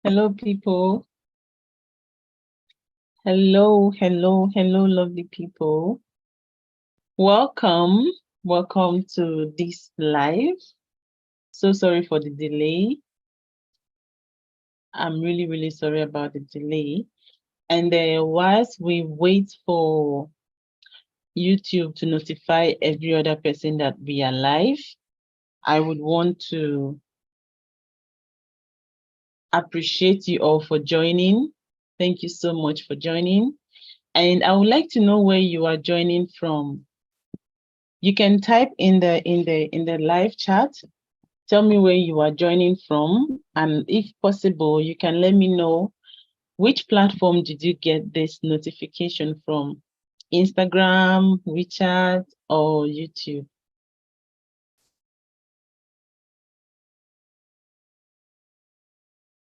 Hello, people. Hello, lovely people. Welcome, welcome to this live. So sorry for the delay. I'm really sorry about the delay. And whilst we wait for YouTube to notify every other person that we are live, I would want to appreciate you all for joining. Thank you so much for joining. And I would like to know where you are joining from. You can type in the live chat. Tell me where you are joining from, and if possible, you can let me know which platform did you get this notification from? Instagram, WeChat, or YouTube?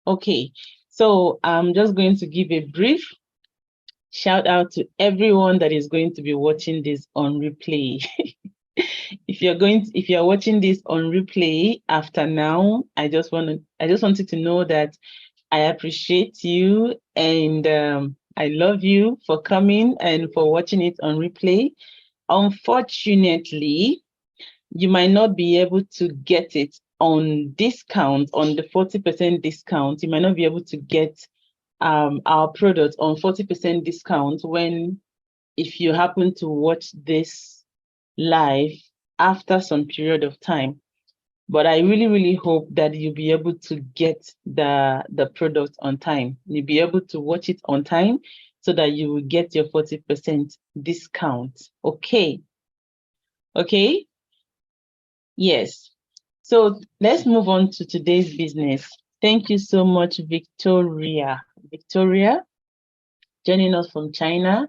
Okay, so I'm just going to give a brief shout out to everyone that is going to be watching this on replay. If you're watching this on replay after now, I just wanted to know that I appreciate you and I love you for coming and for watching it on replay. Unfortunately, you might not be able to get it on discount, on the 40% discount. You might not be able to get our product on 40% discount if you happen to watch this live after some period of time. But I really hope that you'll be able to get the product on time. You'll be able to watch it on time so that you will get your 40% discount. Okay. Okay. Yes. So let's move on to today's business. Thank you so much, Victoria. Victoria, joining us from China,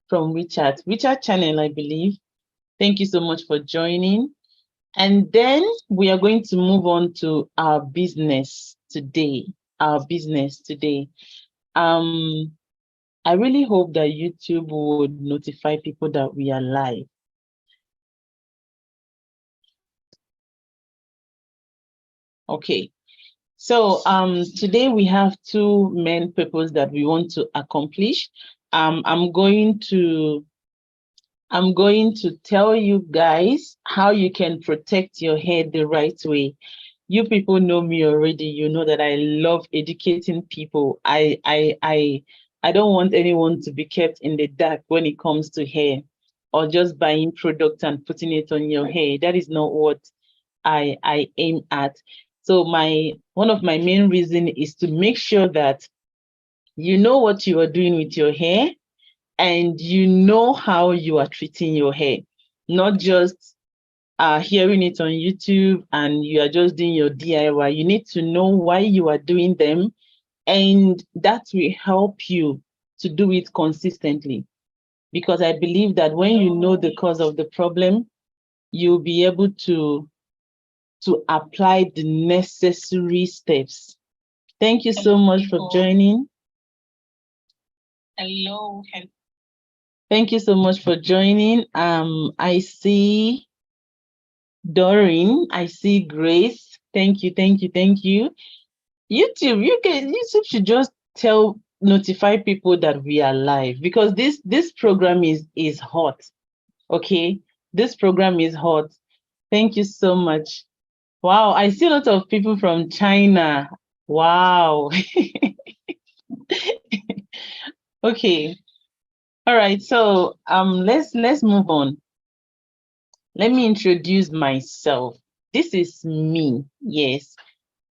from WeChat channel, I believe. Thank you so much for joining. And then we are going to move on to our business today. I really hope that YouTube would notify people that we are live. Okay. So today we have two main purposes that we want to accomplish. I'm going to tell you guys how you can protect your hair the right way. You people know me already. You know that I love educating people. I don't want anyone to be kept in the dark when it comes to hair or just buying products and putting it on your hair. That is not what I aim at. So one of my main reason is to make sure that you know what you are doing with your hair and you know how you are treating your hair, not just hearing it on YouTube and you are just doing your DIY. You need to know why you are doing them, and that will help you to do it consistently. Because I believe that when you know the cause of the problem, you'll be able to apply the necessary steps. Thank you so much for joining. Hello. Thank you so much for joining. I see Doreen, I see Grace. Thank you. YouTube, YouTube should just notify people that we are live, because this program is hot. Okay, this program is hot. Thank you so much. Wow, I see a lot of people from China. Wow. Okay. All right. So let's move on. Let me introduce myself. This is me. Yes.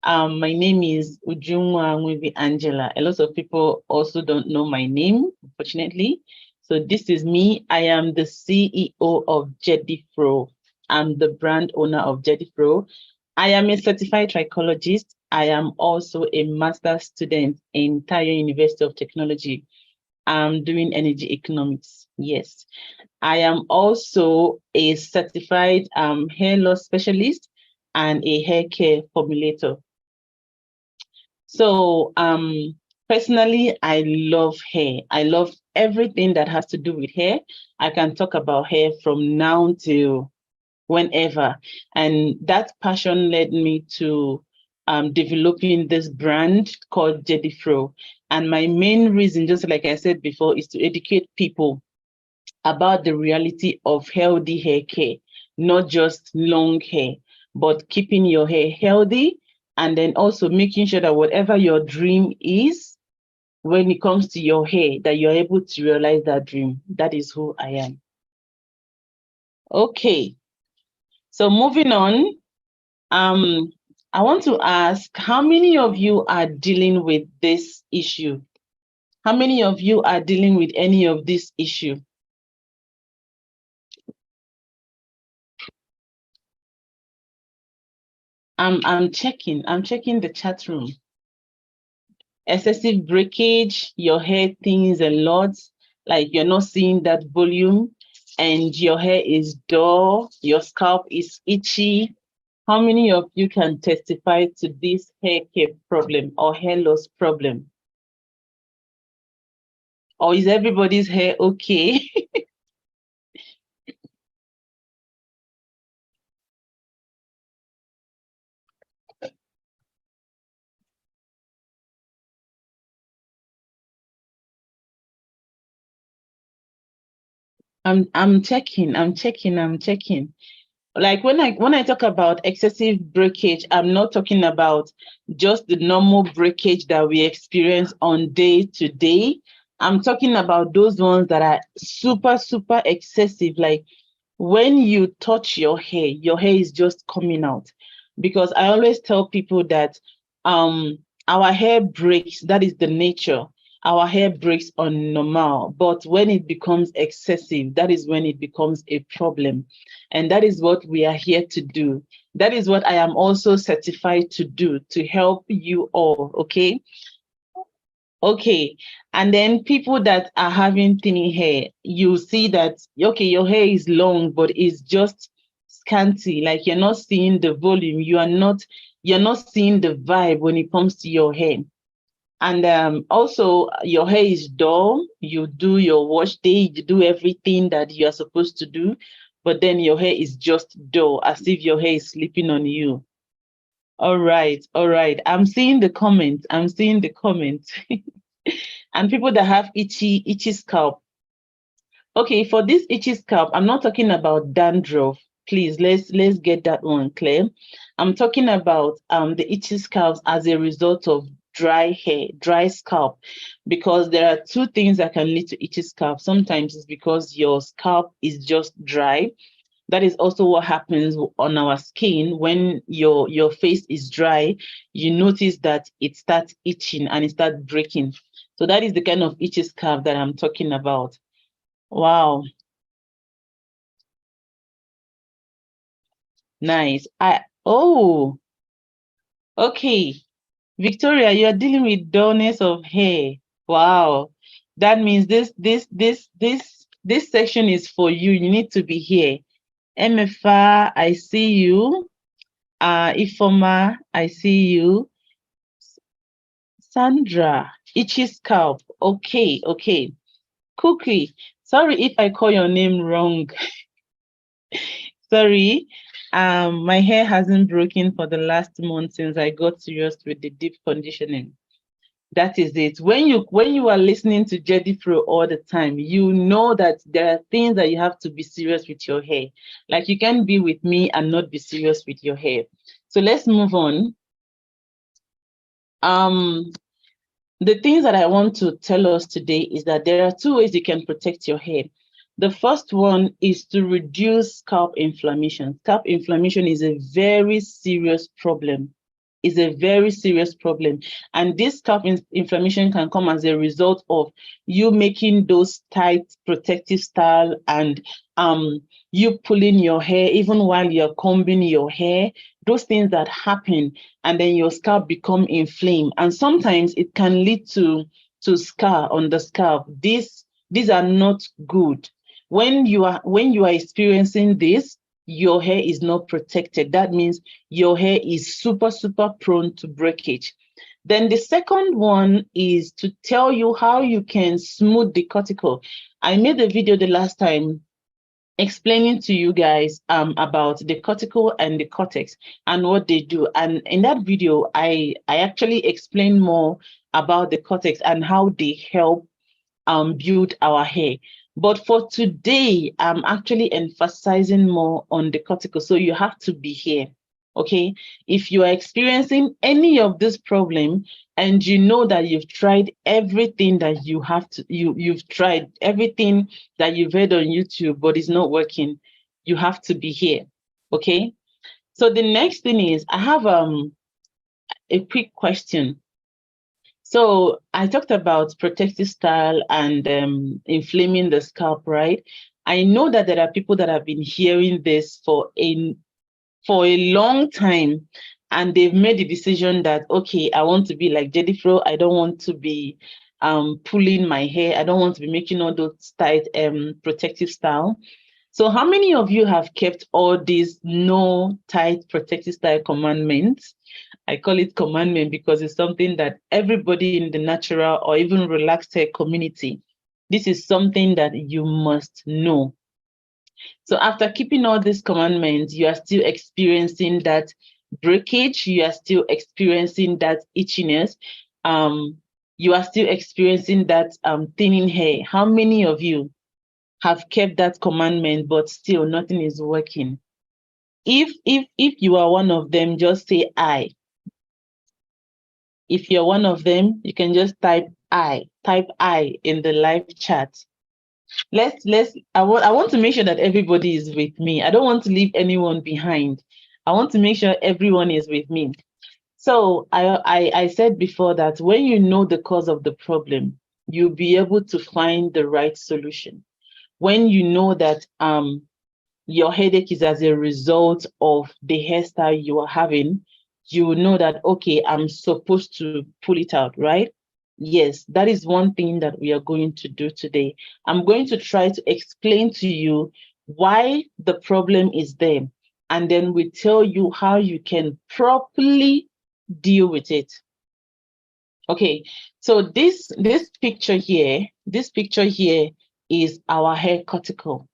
My name is Ujunwa Nwivi Angela. A lot of people also don't know my name, unfortunately. So this is me. I am the CEO of Jedifro. I'm the brand owner of Jedifro. I am a certified trichologist. I am also a master's student in Tayo University of Technology. I'm doing energy economics. Yes. I am also a certified hair loss specialist and a hair care formulator. So personally, I love hair. I love everything that has to do with hair. I can talk about hair from now till whenever. And that passion led me to developing this brand called Jedifro. And my main reason, just like I said before, is to educate people about the reality of healthy hair care, not just long hair, but keeping your hair healthy, and then also making sure that whatever your dream is, when it comes to your hair, that you're able to realize that dream. That is who I am. Okay, so moving on, I want to ask, how many of you are dealing with this issue? How many of you are dealing with any of this issue? I'm checking the chat room. Excessive breakage, your hair thins a lot, like you're not seeing that volume, and your hair is dull, your scalp is itchy. How many of you can testify to this hair care problem or hair loss problem? Or is everybody's hair okay? I'm checking. Like when I talk about excessive breakage, I'm not talking about just the normal breakage that we experience on day to day. I'm talking about those ones that are super, super excessive. Like when you touch your hair is just coming out. Because I always tell people that our hair breaks, that is the nature. Our hair breaks on normal, but when it becomes excessive, that is when it becomes a problem. And that is what we are here to do. That is what I am also certified to do, to help you all, okay? Okay, and then people that are having thinning hair, you see that, okay, your hair is long, but it's just scanty, like you're not seeing the volume, you're not seeing the vibe when it comes to your hair. And also your hair is dull, you do your wash day, you do everything that you are supposed to do, but then your hair is just dull, as if your hair is sleeping on you. All right, all right. I'm seeing the comments. And people that have itchy scalp. Okay, for this itchy scalp, I'm not talking about dandruff. Please, let's get that one clear. I'm talking about the itchy scalps as a result of dry hair, dry scalp, because there are two things that can lead to itchy scalp. Sometimes it's because your scalp is just dry. That is also what happens on our skin when your face is dry. You notice that it starts itching and it starts breaking. So that is the kind of itchy scalp that I'm talking about. Wow, nice. Okay. Victoria, you're dealing with dullness of hair. Wow. That means this section is for you. You need to be here. MFA, I see you. Ifoma, I see you. Sandra, itchy scalp. Okay, okay. Cookie, sorry if I call your name wrong. Sorry. My hair hasn't broken for the last month since I got serious with the deep conditioning. That is it. When you are listening to Jedi Pro all the time, you know that there are things that you have to be serious with your hair. Like you can be with me and not be serious with your hair. So let's move on. The things that I want to tell us today is that there are two ways you can protect your hair. The first one is to reduce scalp inflammation. Scalp inflammation is a very serious problem. Is a very serious problem. And this scalp inflammation can come as a result of you making those tight protective style and you pulling your hair even while you're combing your hair, those things that happen, and then your scalp become inflamed. And sometimes it can lead to scar on the scalp. These are not good. When you are experiencing this, your hair is not protected. That means your hair is super, super prone to breakage. Then the second one is to tell you how you can smooth the cuticle. I made a video the last time explaining to you guys about the cuticle and the cortex and what they do. And in that video, I actually explain more about the cortex and how they help build our hair. But for today, I'm actually emphasizing more on the cuticle. So you have to be here. Okay. If you are experiencing any of this problem and you know that you've tried everything that you have to, you've tried everything that you've heard on YouTube, but it's not working, you have to be here. Okay. So the next thing is I have a quick question. So I talked about protective style and inflaming the scalp, right? I know that there are people that have been hearing this for a long time, and they've made the decision that, okay, I want to be like Jedifro. I don't want to be pulling my hair. I don't want to be making all those tight protective style. So how many of you have kept all these no tight protective style commandments? I call it commandment because it's something that everybody in the natural or even relaxed hair community, this is something that you must know. So after keeping all these commandments, you are still experiencing that breakage, you are still experiencing that itchiness, you are still experiencing that thinning hair. How many of you have kept that commandment, but still nothing is working? If you are one of them, just say I. If you're one of them, you can just type I in the live chat. I want to make sure that everybody is with me. I don't want to leave anyone behind. I want to make sure everyone is with me. So I said before that when you know the cause of the problem, you'll be able to find the right solution. When you know that your headache is as a result of the hairstyle you are having, you will know that, okay, I'm supposed to pull it out, right? Yes, that is one thing that we are going to do today. I'm going to try to explain to you why the problem is there, and then we tell you how you can properly deal with it. Okay, so this picture here is our hair cuticle.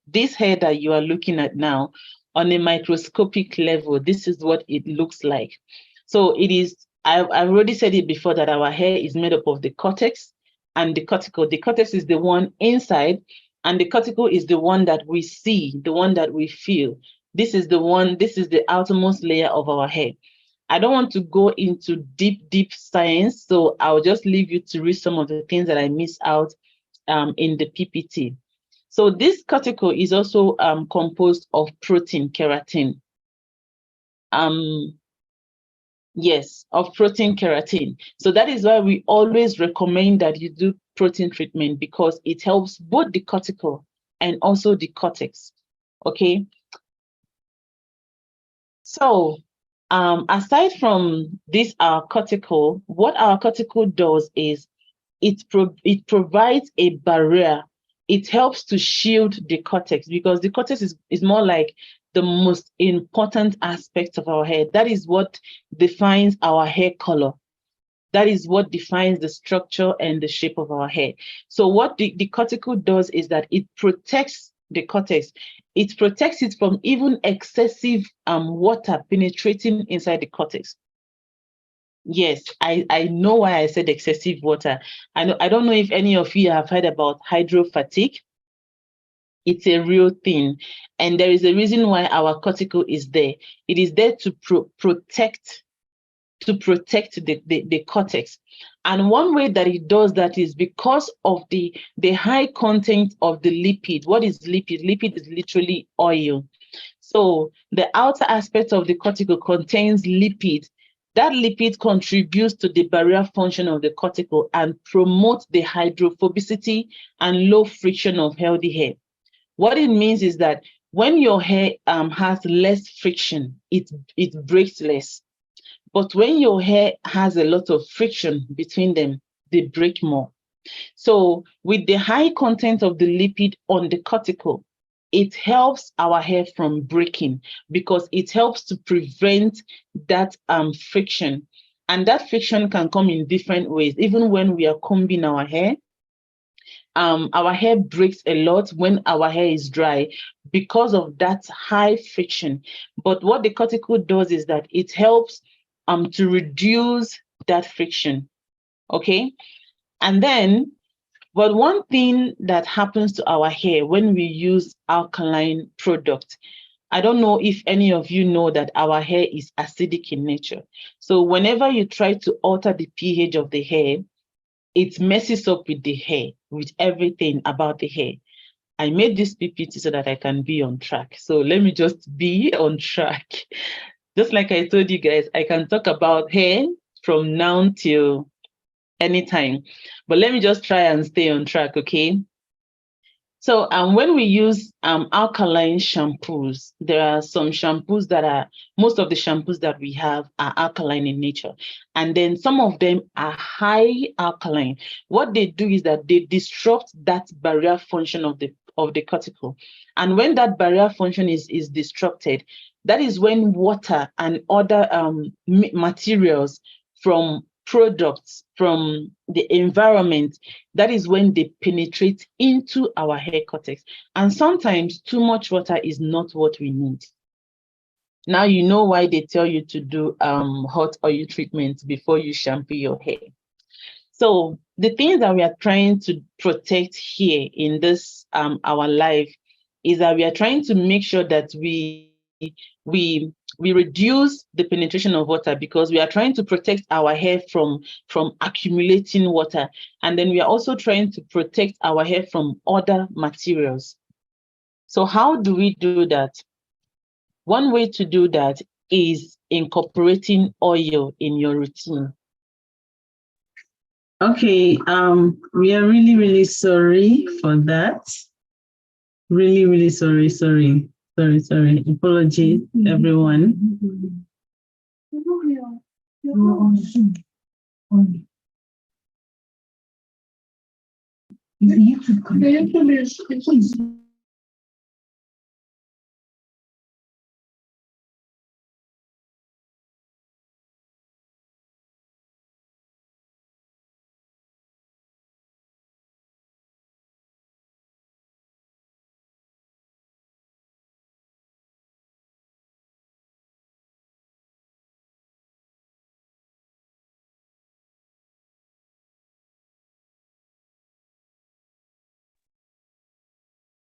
This hair that you are looking at now, on a microscopic level, this is what it looks like. So it is, I've already said it before, that our hair is made up of the cortex and the cuticle. The cortex is the one inside, and the cuticle is the one that we see, the one that we feel. This is the outermost layer of our hair. I don't want to go into deep science, so I'll just leave you to read some of the things that I missed out in the PPT. So this cuticle is also composed of protein, keratin. Yes, of protein, keratin. So that is why we always recommend that you do protein treatment, because it helps both the cuticle and also the cortex. Okay. So aside from this, our cuticle, what our cuticle does is it provides a barrier. It helps to shield the cortex, because the cortex is more like the most important aspect of our hair. That is what defines our hair color. That is what defines the structure and the shape of our hair. So what the cuticle does is that it protects the cortex. It protects it from even excessive water penetrating inside the cortex. Yes, I know why I said excessive water. I don't know if any of you have heard about hydro fatigue. It's a real thing, and there is a reason why our cuticle is there. It is there to protect the cortex. And one way that it does that is because of the high content of the lipid. What is lipid? Lipid is literally oil. So the outer aspect of the cuticle contains lipid. That lipid contributes to the barrier function of the cuticle and promotes the hydrophobicity and low friction of healthy hair. What it means is that when your hair has less friction, it breaks less. But when your hair has a lot of friction between them, they break more. So with the high content of the lipid on the cuticle, it helps our hair from breaking, because it helps to prevent that friction. And that friction can come in different ways. Even when we are combing our hair, our hair breaks a lot when our hair is dry because of that high friction. But what the cuticle does is that it helps to reduce that friction. Okay. And then, but one thing that happens to our hair when we use alkaline product, I don't know if any of you know that our hair is acidic in nature. So whenever you try to alter the pH of the hair, it messes up with the hair, with everything about the hair. I made this PPT so that I can be on track. So let me just be on track. Just like I told you guys, I can talk about hair from now till anytime. But let me just try and stay on track, okay? So when we use alkaline shampoos, there are some shampoos that are, most of the shampoos that we have are alkaline in nature. And then some of them are high alkaline. What they do is that they disrupt that barrier function of the cuticle. And when that barrier function is disrupted, that is when water and other materials from products from the environment, that is when they penetrate into our hair cortex. And sometimes too much water is not what we need. Now you know why they tell you to do hot oil treatment before you shampoo your hair. So the things that we are trying to protect here in this our life is that we are trying to make sure that we reduce the penetration of water, because we are trying to protect our hair from accumulating water. And then we are also trying to protect our hair from other materials. So how do we do that? One way to do that is incorporating oil in your routine. Okay, we are really, really sorry for that. Really, really sorry. Apologies, everyone.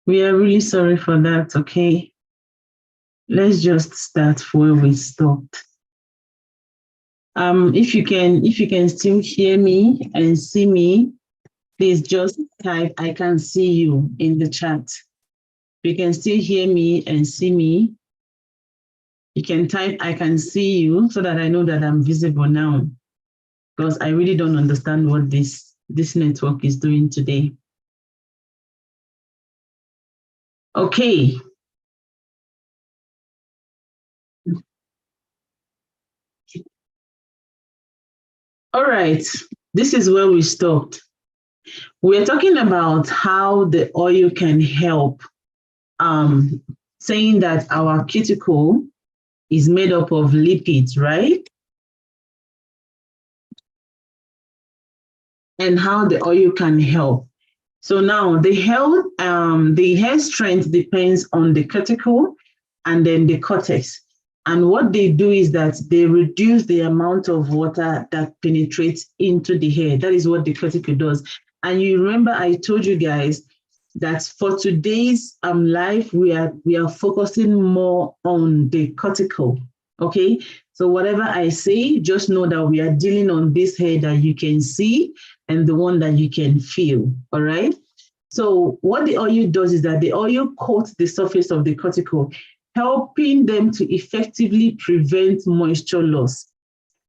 We are really sorry for that, okay? Let's just start where we stopped. If you can still hear me and see me, please just type "I can see you" in the chat. If you can still hear me and see me, you can type "I can see you" so that I know that I'm visible now, because I really don't understand what this network is doing today. Okay. All right, this is where we stopped. We're talking about how the oil can help, saying that our cuticle is made up of lipids, right? And how the oil can help. So now the hair strength depends on the cuticle and then the cortex. And what they do is that they reduce the amount of water that penetrates into the hair. That is what the cuticle does. And you remember I told you guys that for today's life, we are focusing more on the cuticle. Okay, so whatever I say, just know that we are dealing on this hair that you can see and the one that you can feel. All right. So what the oil does is that the oil coats the surface of the cuticle, helping them to effectively prevent moisture loss.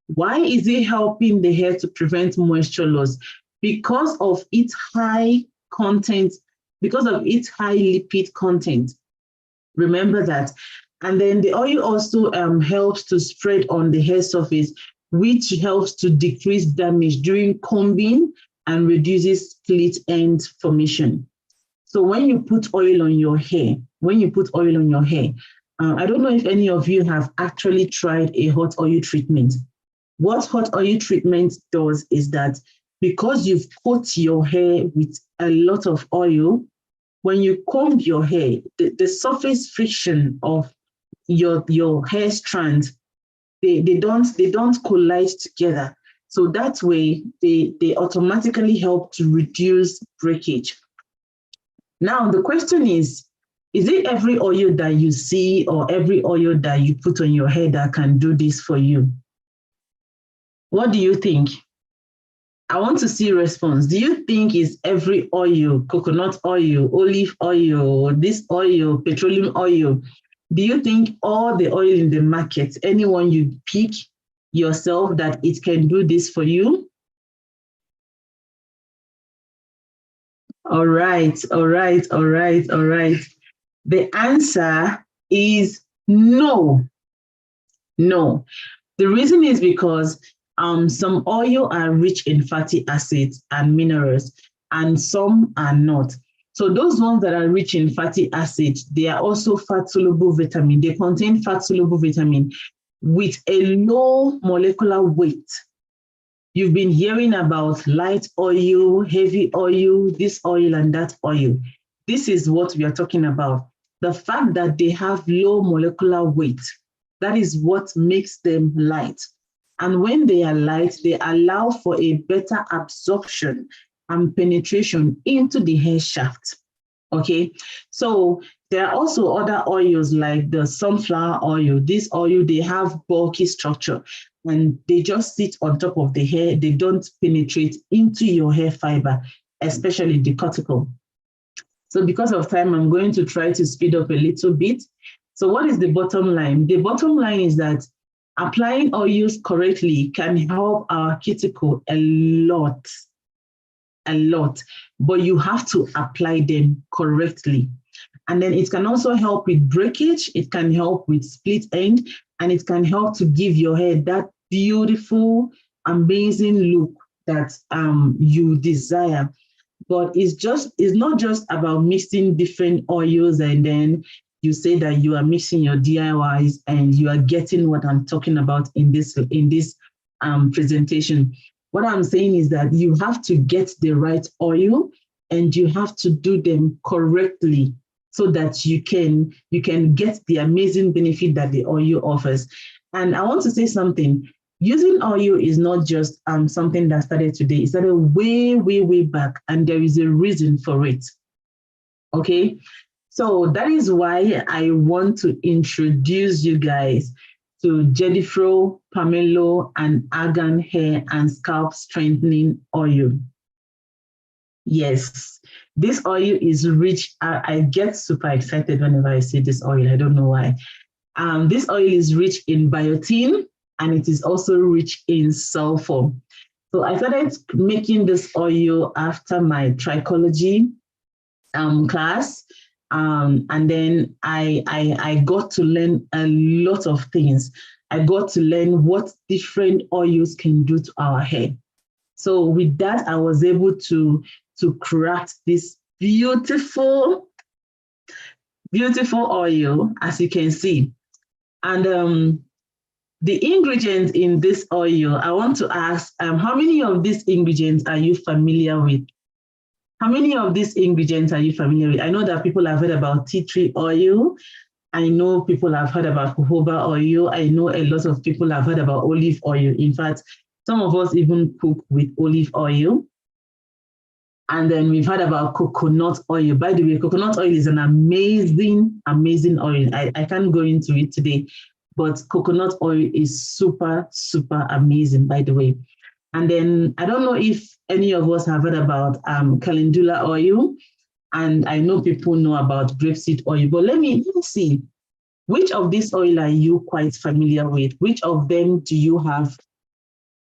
Why is it helping the hair to prevent moisture loss? Because of its high content, because of its high lipid content. Remember that. And then the oil also helps to spread on the hair surface, which helps to decrease damage during combing and reduces split end formation. So when you put oil on your hair, I don't know if any of you have actually tried a hot oil treatment. What hot oil treatment does is that because you've coated your hair with a lot of oil, when you comb your hair, the surface friction of your hair strands, they don't collide together. So that way they automatically help to reduce breakage. Now the question is it every oil that you see or every oil that you put on your hair that can do this for you? What do you think? I want to see response. Do you think it's every oil, coconut oil, olive oil, this oil, petroleum oil? Do you think all the oil in the market, anyone you pick yourself, that it can do this for you? All right, all right, all right, all right. The answer is no. No. The reason is because some oil are rich in fatty acids and minerals, and some are not. So those ones that are rich in fatty acids, they are also fat-soluble vitamin. They contain fat-soluble vitamin with a low molecular weight. You've been hearing about light oil, heavy oil, this oil and that oil. This is what we are talking about. The fact that they have low molecular weight, that is what makes them light. And when they are light, they allow for a better absorption and penetration into the hair shaft. Okay, so there are also other oils like the sunflower oil. This oil, they have bulky structure and they just sit on top of the hair. They don't penetrate into your hair fiber, especially the cuticle. So because of time, I'm going to try to speed up a little bit. So what is the bottom line? The bottom line is that applying oils correctly can help our cuticle a lot, but you have to apply them correctly. And then it can also help with breakage, it can help with split end, and it can help to give your hair that beautiful, amazing look that you desire. But it's not just about mixing different oils and then you say that you are mixing your DIYs and you are getting what I'm talking about in this presentation. What I'm saying is that you have to get the right oil and you have to do them correctly so that you can get the amazing benefit that the oil offers. And I want to say something. Using oil is not just something that started today. It started way, way, way back, and there is a reason for it. Okay, so that is why I want to introduce you guys to Jedifro, Pomelo and Argan hair and scalp strengthening oil. Yes, this oil is rich. I get super excited whenever I see this oil. I don't know why. This oil is rich in biotin, and it is also rich in sulfur. So I started making this oil after my trichology class. And then I got to learn a lot of things. I got to learn what different oils can do to our hair. So with that, I was able to craft this beautiful, beautiful oil, as you can see. And the ingredients in this oil, I want to ask, how many of these ingredients are you familiar with? How many of these ingredients are you familiar with? I know that people have heard about tea tree oil. I know people have heard about jojoba oil. I know a lot of people have heard about olive oil. In fact, some of us even cook with olive oil. And then we've heard about coconut oil. By the way, coconut oil is an amazing, amazing oil. I can't go into it today, but coconut oil is super, super amazing, by the way. And then I don't know if any of us have heard about calendula oil, and I know people know about grapeseed oil, but let me see. Which of these oil are you quite familiar with? Which of them do you have?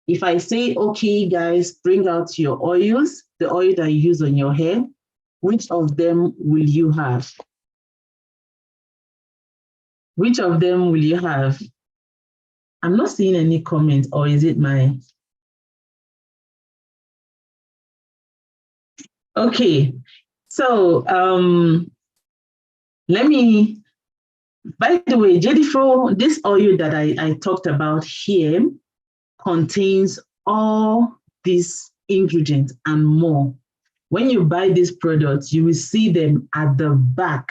If I say, okay, guys, bring out your oils, the oil that you use on your hair, which of them will you have? Which of them will you have? I'm not seeing any comment, or is it my... Okay, so let me, by the way, Jedifro, this oil that I talked about here contains all these ingredients and more. When you buy these products, you will see them at the back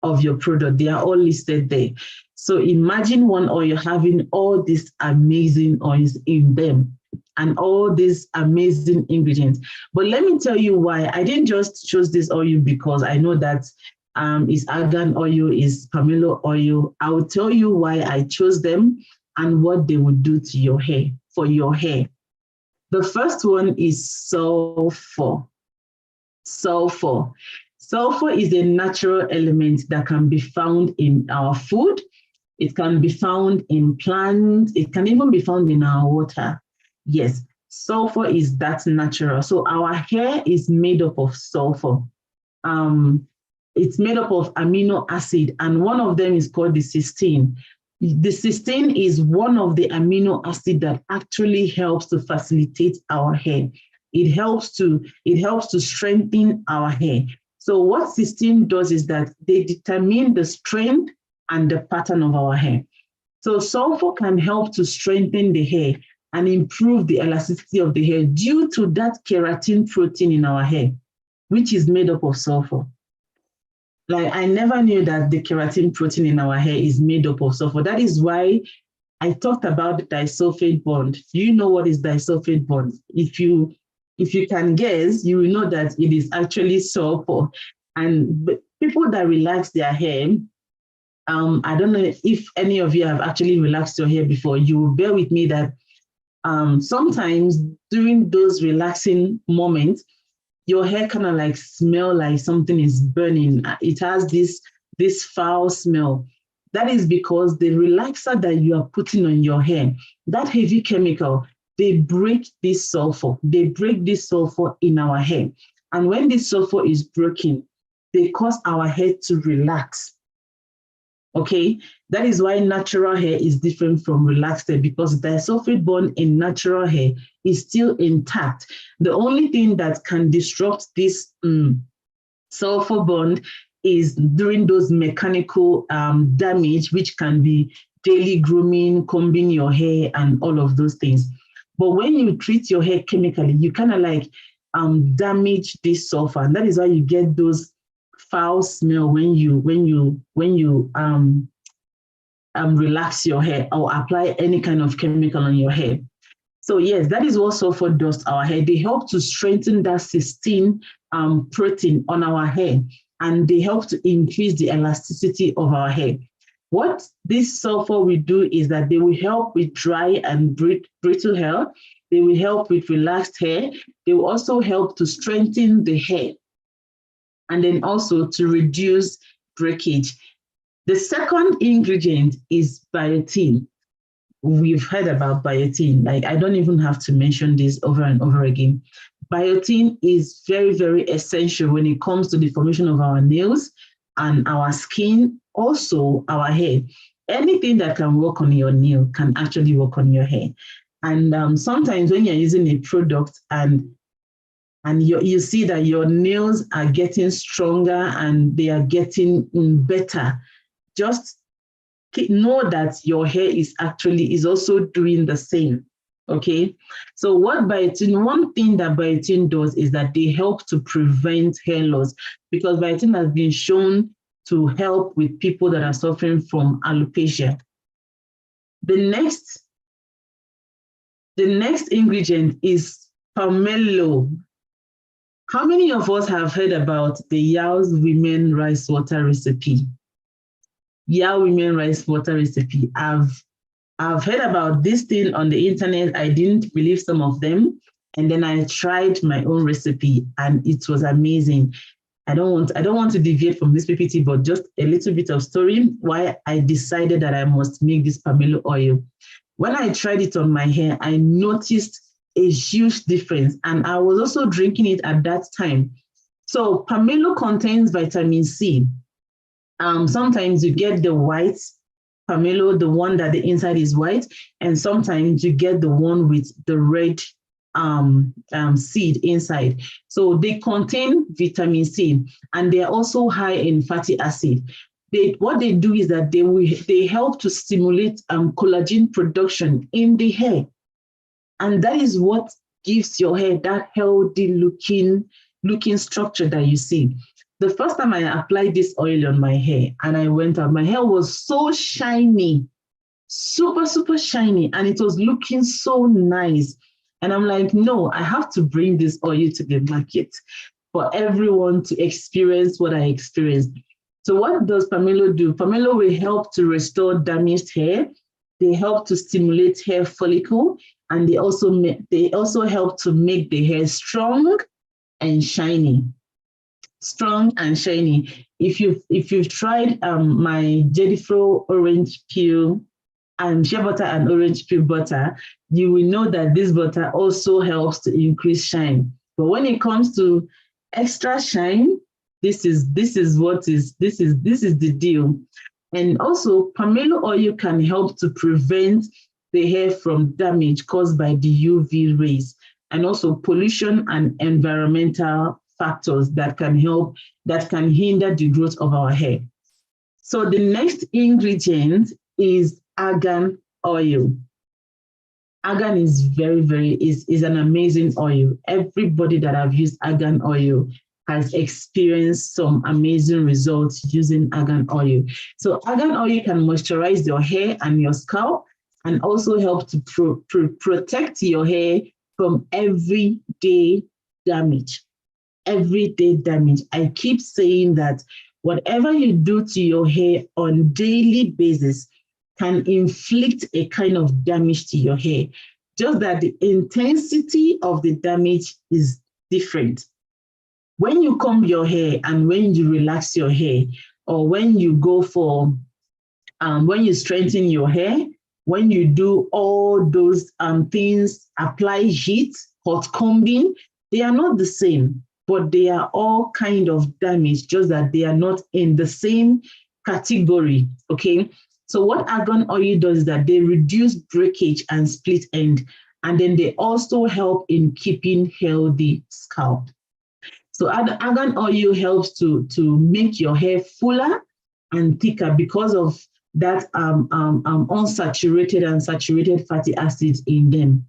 of your product. They are all listed there. So imagine one oil having all these amazing oils in them and all these amazing ingredients. But let me tell you why. I didn't just choose this oil because I know that is argan oil, is pomelo oil. I will tell you why I chose them and what they would do to your hair, for your hair. The first one is sulfur. Sulfur. Sulfur is a natural element that can be found in our food. It can be found in plants. It can even be found in our water. Yes, sulfur is that natural. So our hair is made up of sulfur. It's made up of amino acid, and one of them is called the cysteine. The cysteine is one of the amino acid that actually helps to facilitate our hair. It helps to strengthen our hair. So what cysteine does is that they determine the strength and the pattern of our hair. So sulfur can help to strengthen the hair and improve the elasticity of the hair due to that keratin protein in our hair, which is made up of sulfur. Like, I never knew that the keratin protein in our hair is made up of sulfur. That is why I talked about the disulfide bond. Do you know what is disulfide bond? If you can guess, you will know that it is actually sulfur. And people that relax their hair, I don't know if any of you have actually relaxed your hair before. You will bear with me that sometimes during those relaxing moments, your hair kind of like smell like something is burning. It has this foul smell. That is because the relaxer that you are putting on your hair, that heavy chemical, they break this sulfur. They break this sulfur in our hair. And when this sulfur is broken, they cause our hair to relax. Okay, that is why natural hair is different from relaxed hair, because the disulfide bond in natural hair is still intact. The only thing that can disrupt this sulfur bond is during those mechanical damage, which can be daily grooming, combing your hair, and all of those things. But when you treat your hair chemically, you kind of like damage this sulfur, and that is why you get those foul smell when you relax your hair or apply any kind of chemical on your hair. So yes, that is what sulfur does to our hair. They help to strengthen that cysteine protein on our hair, and they help to increase the elasticity of our hair. What this sulfur will do is that they will help with dry and brittle hair. They will help with relaxed hair. They will also help to strengthen the hair, and then also to reduce breakage. The second ingredient is biotin. We've heard about biotin. Like, I don't even have to mention this over and over again. Biotin is very, very essential when it comes to the formation of our nails and our skin, also our hair. Anything that can work on your nail can actually work on your hair. And sometimes when you're using a product and you see that your nails are getting stronger and they are getting better, just know that your hair is also doing the same. Okay, so one thing that biotin does is that they help to prevent hair loss, because biotin has been shown to help with people that are suffering from alopecia. The next ingredient is pomelo. How many of us have heard about the Yao's women rice water recipe? Yao women rice water recipe. I've heard about this thing on the internet. I didn't believe some of them, and then I tried my own recipe, and it was amazing. I don't want to deviate from this PPT, but just a little bit of story why I decided that I must make this pomelo oil. When I tried it on my hair, I noticed a huge difference, and I was also drinking it at that time. So pomelo contains vitamin C. Sometimes you get the white pomelo, the one that the inside is white, and sometimes you get the one with the red seed inside. So they contain vitamin C, and they are also high in fatty acid. What they do is that they help to stimulate collagen production in the hair. And that is what gives your hair that healthy looking structure that you see. The first time I applied this oil on my hair and I went out, my hair was so shiny, super, super shiny, and it was looking so nice. And I'm like, no, I have to bring this oil to the market for everyone to experience what I experienced. So what does Pomelo do? Pomelo will help to restore damaged hair. They help to stimulate hair follicle, and they also help to make the hair strong and shiny. Strong and shiny. If you've tried my Jedifro orange peel and shea butter and orange peel butter, you will know that this butter also helps to increase shine. But when it comes to extra shine, this is the deal. And also, Pomelo oil can help to prevent the hair from damage caused by the UV rays, and also pollution and environmental factors that can hinder the growth of our hair. So the next ingredient is argan oil. Argan is is an amazing oil. Everybody that have used argan oil has experienced some amazing results using argan oil. So argan oil can moisturize your hair and your scalp, and also help to protect your hair from everyday damage. Everyday damage. I keep saying that whatever you do to your hair on daily basis can inflict a kind of damage to your hair, just that the intensity of the damage is different. When you comb your hair and when you relax your hair, or when you go for, when you strengthen your hair, when you do all those things, apply heat, hot combing, they are not the same, but they are all kind of damage, just that they are not in the same category, okay? So what argan oil does is that they reduce breakage and split end, and then they also help in keeping healthy scalp. So argan oil helps to make your hair fuller and thicker because of that unsaturated and saturated fatty acids in them.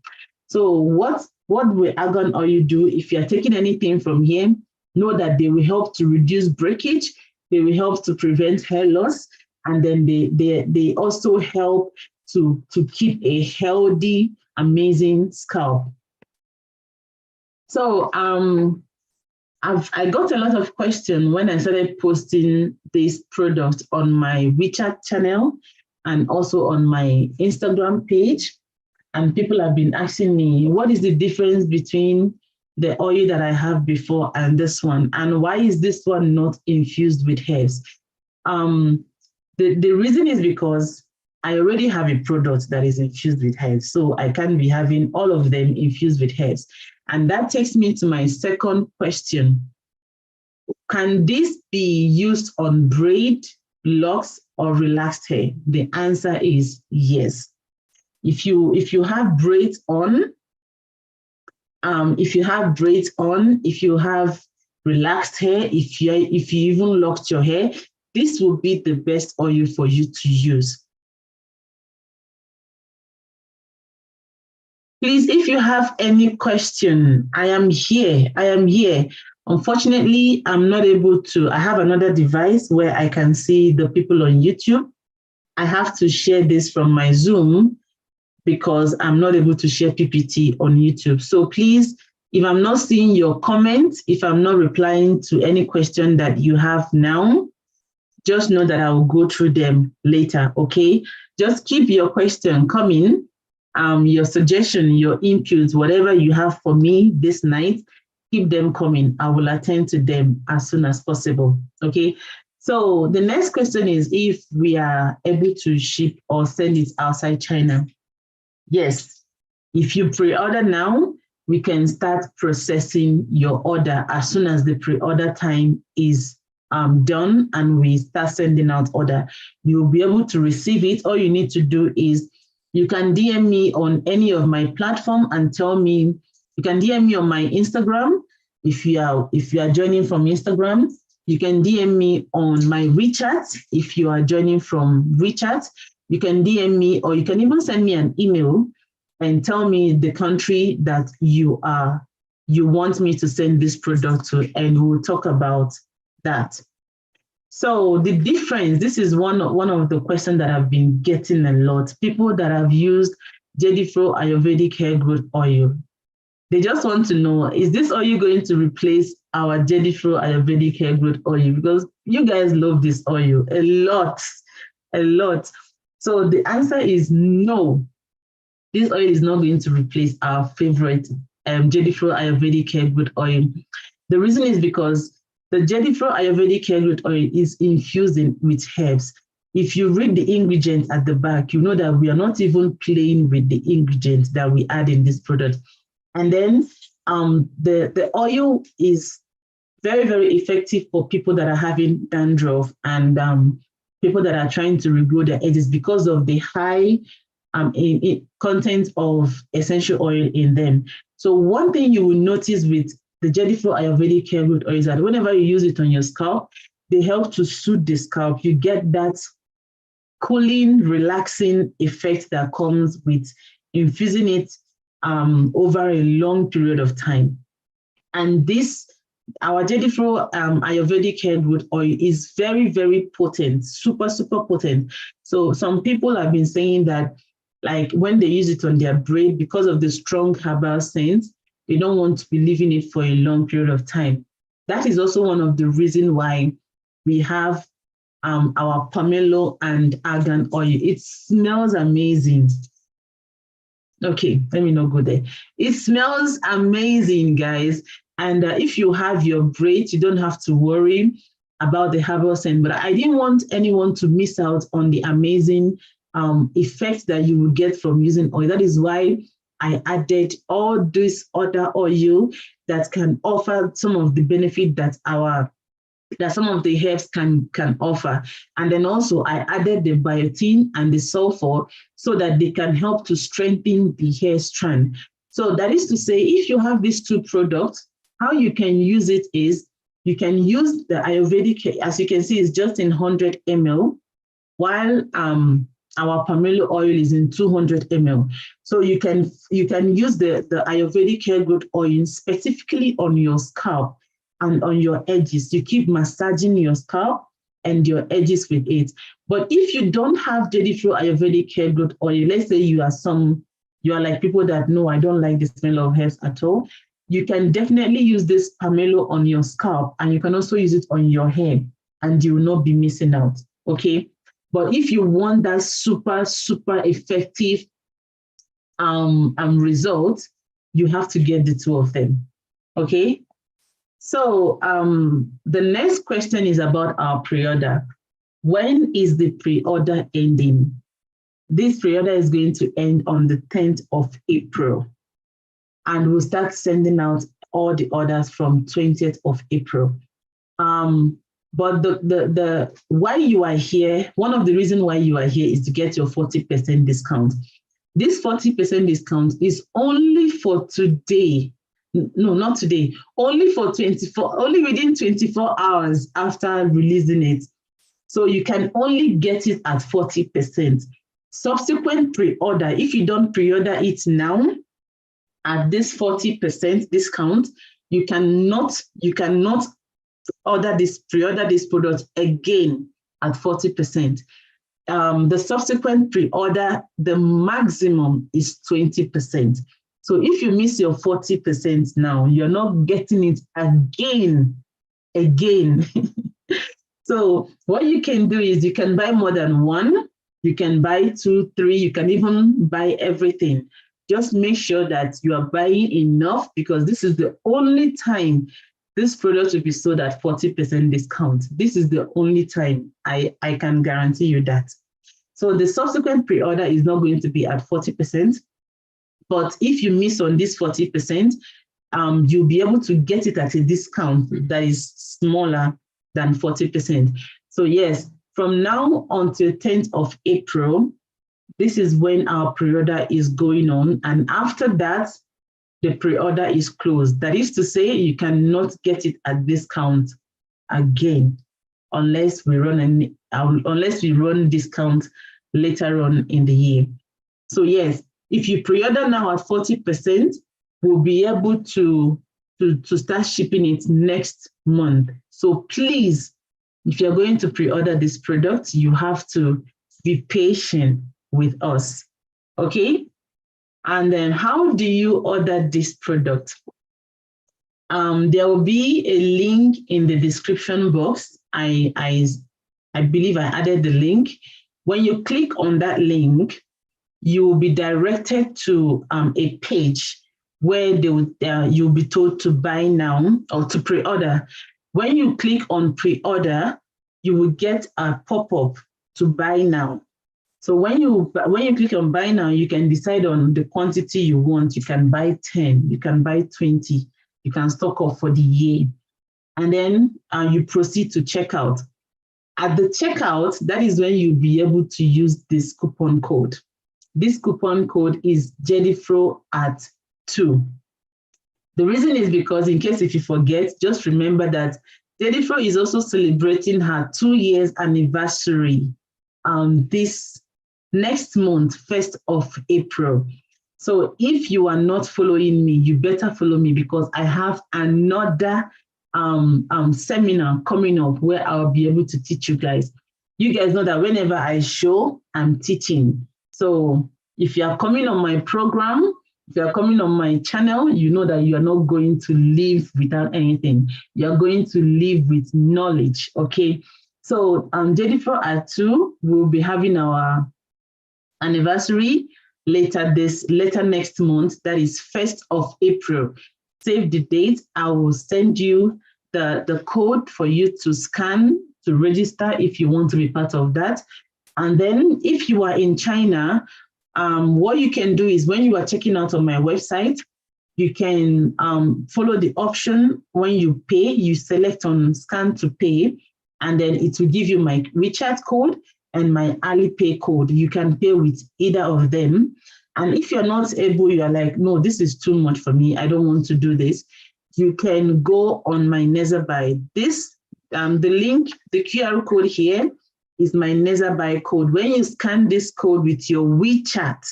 So what will argan oil do? If you are taking anything from here, know that they will help to reduce breakage, they will help to prevent hair loss, and then they also help to keep a healthy, amazing scalp. So I got a lot of questions when I started posting this product on my WeChat channel and also on my Instagram page. And people have been asking me, what is the difference between the oil that I have before and this one? And why is this one not infused with herbs? The reason is because I already have a product that is infused with herbs, so I can't be having all of them infused with herbs. And that takes me to my second question. Can this be used on braid, locks, or relaxed hair? The answer is yes. If you have braids on, if you have relaxed hair, if you even locked your hair, this will be the best oil for you to use. Please, if you have any question, I am here. Unfortunately, I'm not able to, I have another device where I can see the people on YouTube. I have to share this from my Zoom because I'm not able to share PPT on YouTube. So please, if I'm not seeing your comments, if I'm not replying to any question that you have now, just know that I will go through them later, okay? Just keep your question coming, your suggestion, your inputs, whatever you have for me this night, keep them coming. I will attend to them as soon as possible, okay? So the next question is if we are able to ship or send it outside China. Yes, if you pre-order now, we can start processing your order as soon as the pre-order time is done and we start sending out order. You'll be able to receive it. All you need to do is you can DM me on any of my platform and tell me, you can DM me on my Instagram. If you are joining from Instagram, you can DM me on my WeChat. If you are joining from WeChat, you can DM me or you can even send me an email and tell me the country that you want me to send this product to, and we'll talk about that. So the difference, this is one of the questions that I've been getting a lot. People that have used Jedifro Ayurvedic hair growth oil, they just want to know, is this oil going to replace our Jedifro Ayurvedic hair growth oil? Because you guys love this oil a lot, a lot. So the answer is no. This oil is not going to replace our favorite Jedifro Ayurvedic hair growth oil. The reason is because the Jedifro Ayurvedic hair growth oil is infused with herbs. If you read the ingredients at the back, you know that we are not even playing with the ingredients that we add in this product. And then the oil is very, very effective for people that are having dandruff and people that are trying to regrow their edges because of the high content of essential oil in them. So one thing you will notice with the Jedifro Ayurvedic hair growth oil is that whenever you use it on your scalp, they help to soothe the scalp. You get that cooling, relaxing effect that comes with infusing it over a long period of time. And this, our Jedifro Ayurvedic hair growth oil is very, very potent, super, super potent. So some people have been saying that, like when they use it on their braid, because of the strong herbal scent, they don't want to be leaving it for a long period of time. That is also one of the reasons why we have our Pomelo and Argan oil. It smells amazing. Okay, let me not go there. It smells amazing, guys. And if you have your braids, you don't have to worry about the herbal scent. But I didn't want anyone to miss out on the amazing effect that you will get from using oil. That is why I added all this other oil that can offer some of the benefit that some of the herbs can offer. And then also I added the biotin and the sulfur so that they can help to strengthen the hair strand. So that is to say, if you have these two products, how you can use it is you can use the Ayurvedic, as you can see, it's just in 100 ml, while our pomelo oil is in 200 ml. So you can use the Ayurvedic hair growth oil specifically on your scalp and on your edges. You keep massaging your scalp and your edges with it. But if you don't have Jedifro Ayurvedic hair growth oil, let's say you are like people that know I don't like the smell of hairs at all, you can definitely use this pomelo on your scalp, and you can also use it on your hair, and you will not be missing out, okay? But if you want that super, super effective result, you have to get the two of them, okay? So the next question is about our pre-order. When is the pre-order ending? This pre-order is going to end on the 10th of April. And we'll start sending out all the orders from 20th of April. But the why you are here, one of the reasons why you are here is to get your 40% discount. This 40% discount is only for today. No, not today. Only within 24 hours after releasing it. So you can only get it at 40%. Subsequent pre-order, if you don't pre-order it now at this 40% discount, you cannot pre-order this product again at 40%. The subsequent pre-order, the maximum is 20%. So if you miss your 40% now, you're not getting it again. So what you can do is you can buy more than one, you can buy 2, 3, you can even buy everything. Just make sure that you are buying enough, because this is the only time this product will be sold at 40% discount. This is the only time. I can guarantee you that. So the subsequent pre-order is not going to be at 40%. But if you miss on this 40%, you'll be able to get it at a discount that is smaller than 40%. So yes, from now until 10th of April, this is when our pre-order is going on. And after that, the pre-order is closed. That is to say, you cannot get it at discount again unless we run discount later on in the year. So yes, If you pre-order now at 40%, we'll be able to start shipping it next month. So please, if you're going to pre-order this product, you have to be patient with us, okay? And then how do you order this product? There will be a link in the description box. I believe I added the link. When you click on that link, you will be directed to a page where you'll be told to buy now or to pre-order. When you click on pre-order, you will get a pop-up to buy now. So when you click on buy now, you can decide on the quantity you want. You can buy 10, you can buy 20, you can stock up for the year. And then you proceed to checkout. At the checkout, that is when you'll be able to use this coupon code. This coupon code is JEDIFRO at 2. The reason is because, in case if you forget, just remember that JEDIFRO is also celebrating her 2 years anniversary this next month, 1st of April. So if you are not following me, you better follow me, because I have another seminar coming up where I'll be able to teach you guys. You guys know that whenever I show, I'm teaching. So if you are coming on my program, if you are coming on my channel, you know that you are not going to live without anything. You are going to live with knowledge, okay? So JEDIFRO at 2, we'll be having our anniversary later next month. That is 1st of April. Save the date. I will send you the code for you to scan to register if you want to be part of that. And then if you are in China, what you can do is when you are checking out on my website, you can follow the option. When you pay, you select on scan to pay, and then it will give you my WeChat code and my Alipay code. You can pay with either of them. And if you're not able, you're like, no, this is too much for me, I don't want to do this, you can go on my Nezabuy. This, the link, the QR code here is my Nezabuy code. When you scan this code with your WeChat,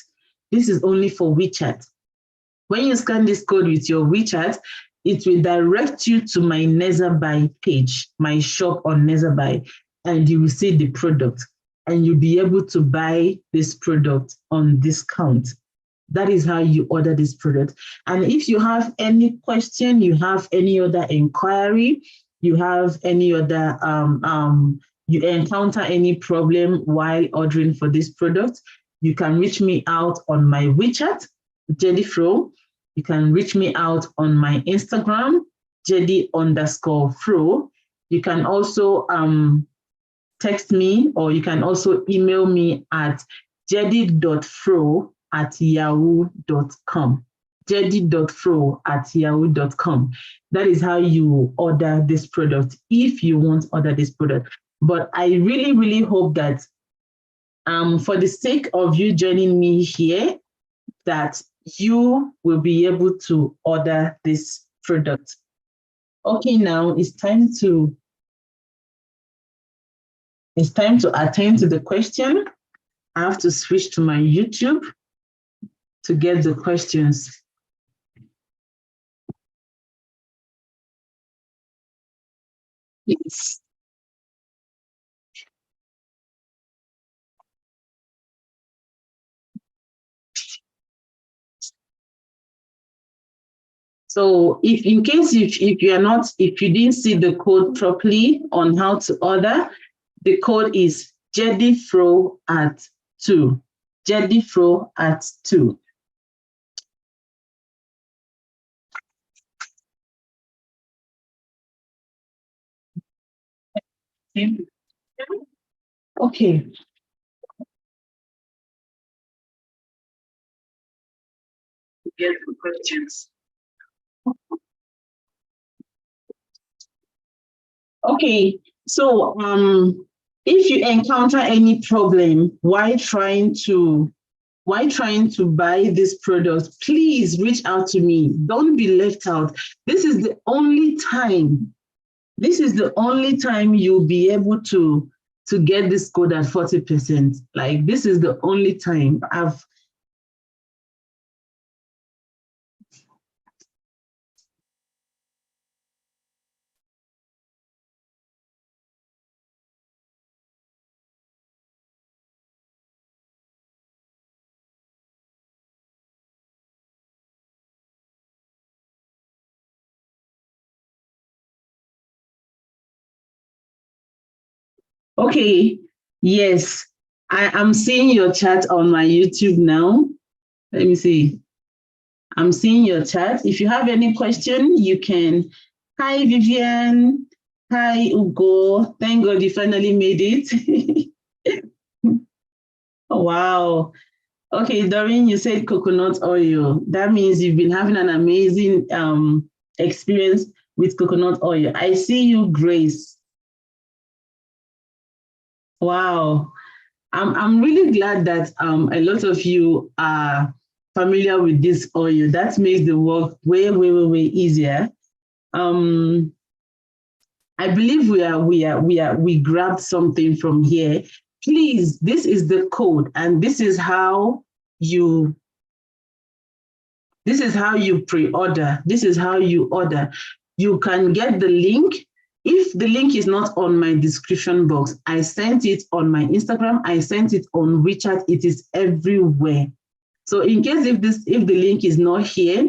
this is only for WeChat. When you scan this code with your WeChat, it will direct you to my Nezabuy page, my shop on Nezabuy, and you will see the product, and you'll be able to buy this product on discount. That is how you order this product. And if you have any question, you have any other inquiry, you have any other, you encounter any problem while ordering for this product, you can reach me out on my WeChat, JEDIFRO. You can reach me out on my Instagram, Jedi_Fro. You can also text me, or you can also email me at jedi.fro@yahoo.com. jedi.fro@yahoo.com. That is how you order this product if you want to order this product. But I really, really hope that for the sake of you joining me here, that you will be able to order this product. Okay, now it's time to attend to the question. I have to switch to my YouTube to get the questions. Yes. So if in case if you didn't see the code properly on how to order, the code is JEDIFRO at 2. JEDIFRO at 2. Okay. Get the questions. Okay, so if you encounter any problem while trying to buy this product, please reach out to me. Don't be left out. This is the only time. This is the only time you'll be able to get this code at 40%. Like, this is the only time. Okay, yes. I am seeing your chat on my YouTube now. Let me see. I'm seeing your chat. If you have any question, you can. Hi, Vivian. Hi, Ugo. Thank God you finally made it. Wow. Okay, Doreen, you said coconut oil. That means you've been having an amazing experience with coconut oil. I see you, Grace. Wow. I'm really glad that a lot of you are familiar with this oil. That makes the work way easier. Um, I believe we grabbed something from here. Please, this is the code, and you this is how you pre-order. This is how you order. You can get the link. If the link is not on my description box, I sent it on my Instagram, I sent it on WeChat, it is everywhere. So in case if the link is not here,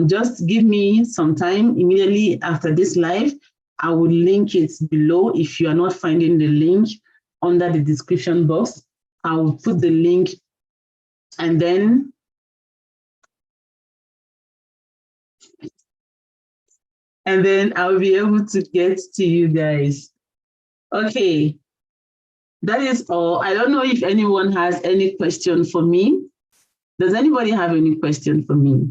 just give me some time immediately after this live. I will link it below. If you are not finding the link under the description box, I will put the link and then I'll be able to get to you guys. Okay, that is all. I don't know if anyone has any question for me. Does anybody have any question for me?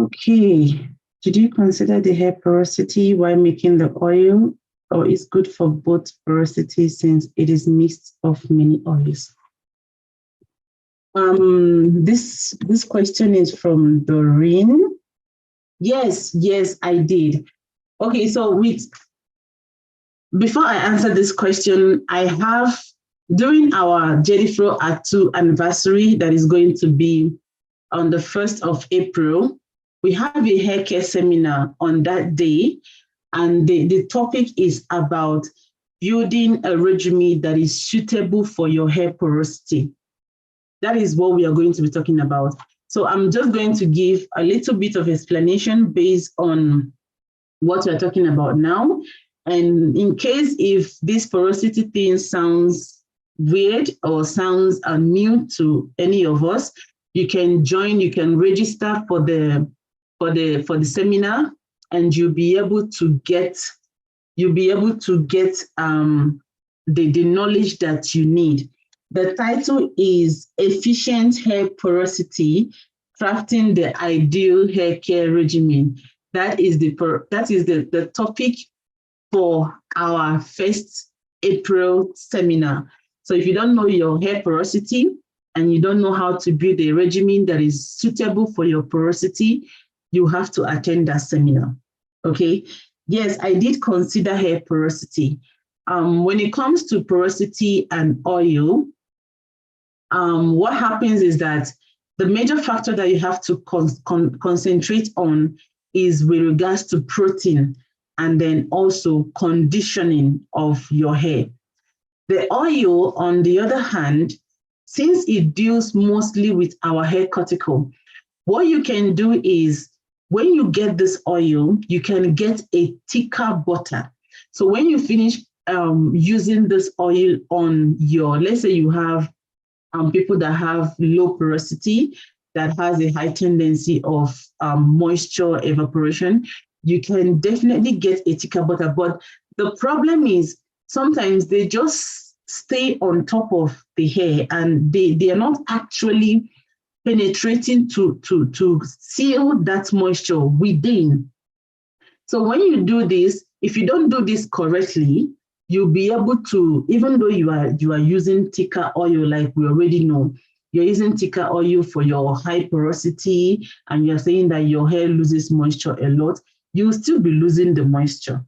Okay. Did you consider the hair porosity while making the oil, or is good for both porosity since it is mixed of many oils? This question is from Doreen. Yes, I did. Okay, so before I answer this question, I have during our Jennifer Atu anniversary that is going to be on the 1st of April, we have a hair care seminar on that day. And the topic is about building a regimen that is suitable for your hair porosity. That is what we are going to be talking about. So I'm just going to give a little bit of explanation based on what we're talking about now. And in case if this porosity thing sounds weird or sounds new to any of us, you can join, you can register for the seminar, and you'll be able to get the knowledge that you need. The title is Efficient Hair Porosity, Crafting the Ideal Hair Care Regimen. That is the topic for our 1st April seminar. So if you don't know your hair porosity and you don't know how to build a regimen that is suitable for your porosity, you have to attend that seminar. Okay. Yes, I did consider hair porosity. When it comes to porosity and oil, what happens is that the major factor that you have to concentrate on is with regards to protein and then also conditioning of your hair. The oil, on the other hand, since it deals mostly with our hair cuticle, what you can do is when you get this oil, you can get a thicker butter. So when you finish using this oil on your, let's say you have people that have low porosity, that has a high tendency of moisture evaporation, you can definitely get a thicker butter. But the problem is sometimes they just stay on top of the hair and they are not actually penetrating to seal that moisture within. So when you do this, if you don't do this correctly, you'll be able to, even though you are using thicker oil, like we already know, you're using thicker oil for your high porosity, and you're saying that your hair loses moisture a lot, you'll still be losing the moisture.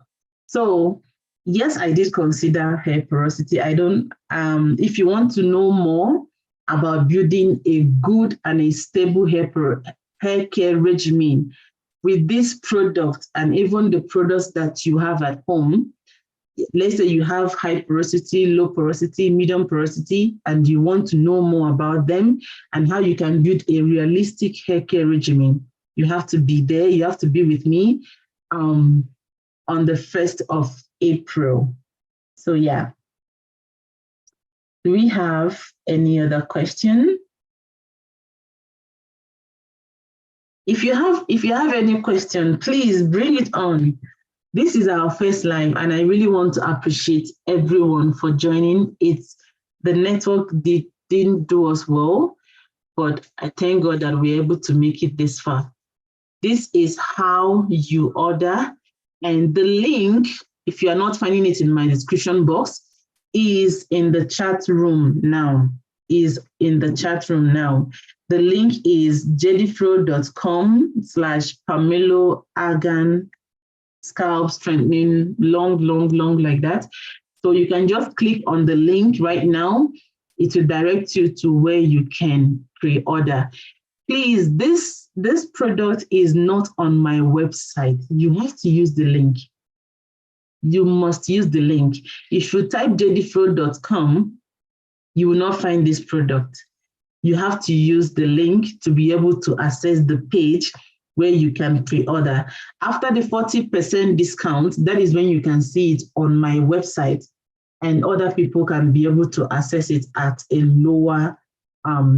So yes, I did consider hair porosity. I don't, if you want to know more about building a good and a stable hair care regimen with this product and even the products that you have at home, let's say you have high porosity, low porosity, medium porosity, and you want to know more about them and how you can build a realistic hair care regimen, you have to be there. You have to be with me on the 1st of April. So yeah. Do we have any other question? If you have any question, please bring it on. This is our first live, and I really want to appreciate everyone for joining. The network didn't do us well, but I thank God that we're able to make it this far. This is how you order, and the link, if you are not finding it in my description box, is in the chat room now. The link is jedifro.com/Pomelo Argan scalp strengthening, long like that. So you can just click on the link right now. It will direct you to where you can pre-order. Please, this product is not on my website. You have to use the link. You must use the link. If you type jedifro.com, you will not find this product. You have to use the link to be able to access the page where you can pre-order. After the 40% discount, that is when you can see it on my website, and other people can be able to access it at a lower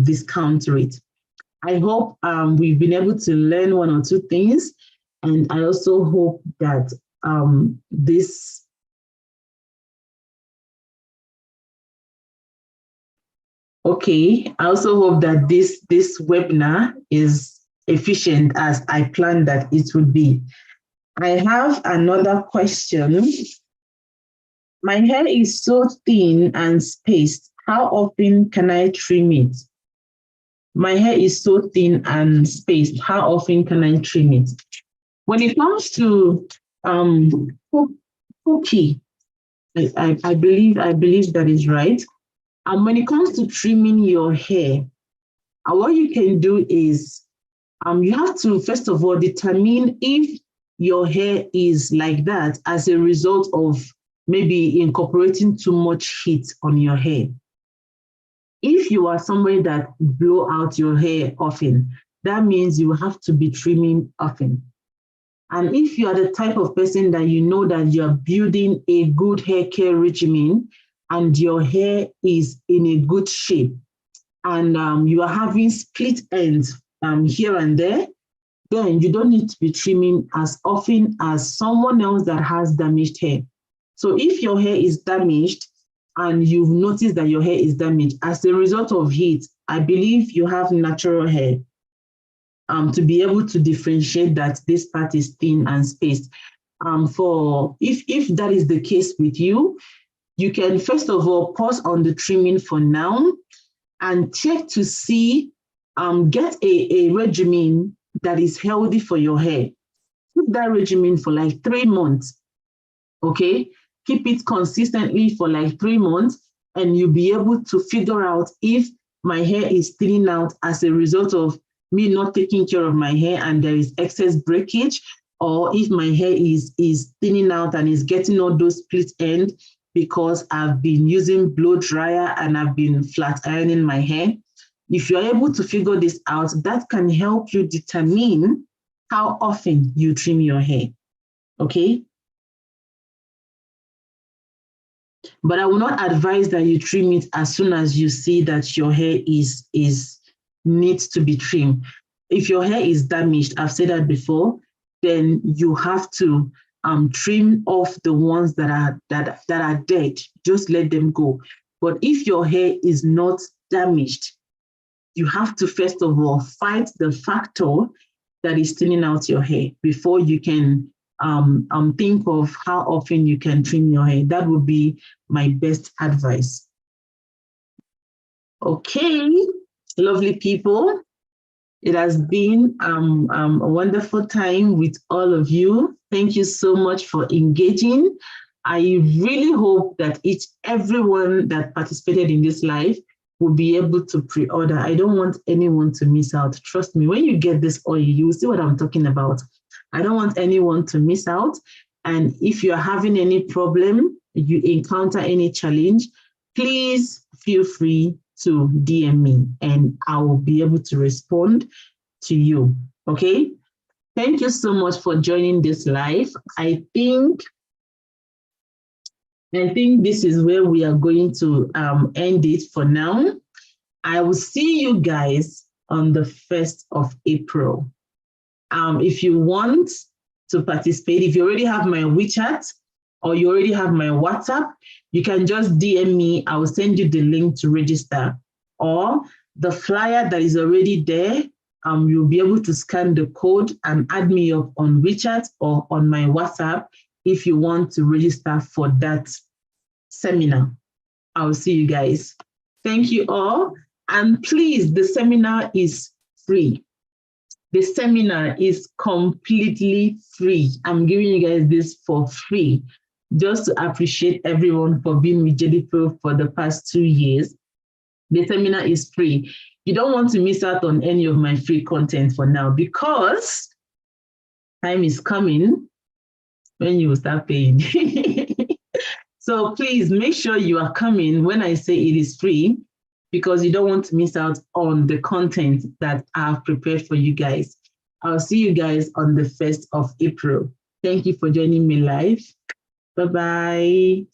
discount rate. I hope we've been able to learn one or two things, and I also hope that this I also hope that this webinar is efficient as I planned that it would be. I have another question. My hair is so thin and spaced. How often can I trim it? My hair is so thin and spaced. How often can I trim it? When it comes to cookie, I believe that is right. And when it comes to trimming your hair, what you can do is you have to, first of all, determine if your hair is like that as a result of maybe incorporating too much heat on your hair. If you are somebody that blow out your hair often, that means you have to be trimming often. And if you are the type of person that you know that you're building a good hair care regimen and your hair is in a good shape, and you are having split ends here and there, then you don't need to be trimming as often as someone else that has damaged hair. So if your hair is damaged and you've noticed that your hair is damaged as a result of heat, I believe you have natural hair to be able to differentiate that this part is thin and spaced. If that is the case with you, you can first of all pause on the trimming for now and check to see, get a regimen that is healthy for your hair. Keep that regimen for like 3 months, okay? Keep it consistently for like 3 months, and you'll be able to figure out if my hair is thinning out as a result of me not taking care of my hair and there is excess breakage, or if my hair is thinning out and is getting all those split ends because I've been using blow dryer and I've been flat ironing my hair. If you're able to figure this out, that can help you determine how often you trim your hair, okay? But I will not advise that you trim it as soon as you see that your hair needs to be trimmed. If your hair is damaged, I've said that before, then you have to trim off the ones that are dead. Just let them go. But if your hair is not damaged, you have to first of all fight the factor that is thinning out your hair before you can think of how often you can trim your hair. That would be my best advice. Okay, lovely people. It has been a wonderful time with all of you. Thank you so much for engaging. I really hope that everyone that participated in this live will be able to pre-order. I don't want anyone to miss out. Trust me, when you get this oil, you will see what I'm talking about. I don't want anyone to miss out. And if you're having any problem, you encounter any challenge, please feel free to DM me and I will be able to respond to you. Okay? Thank you so much for joining this live. I think this is where we are going to end it for now. I will see you guys on the 1st of April. If you want to participate, if you already have my WeChat or you already have my WhatsApp, you can just DM me. I will send you the link to register. Or the flyer that is already there, you'll be able to scan the code and add me up on WeChat or on my WhatsApp if you want to register for that seminar. I'll see you guys. Thank you all. And please, the seminar is free. The seminar is completely free. I'm giving you guys this for free, just to appreciate everyone for being with JDPro for the past 2 years. The seminar is free. You don't want to miss out on any of my free content for now, because time is coming when you will start paying. So please make sure you are coming when I say it is free, because you don't want to miss out on the content that I've prepared for you guys. I'll see you guys on the 1st of April. Thank you for joining me live. Bye-bye.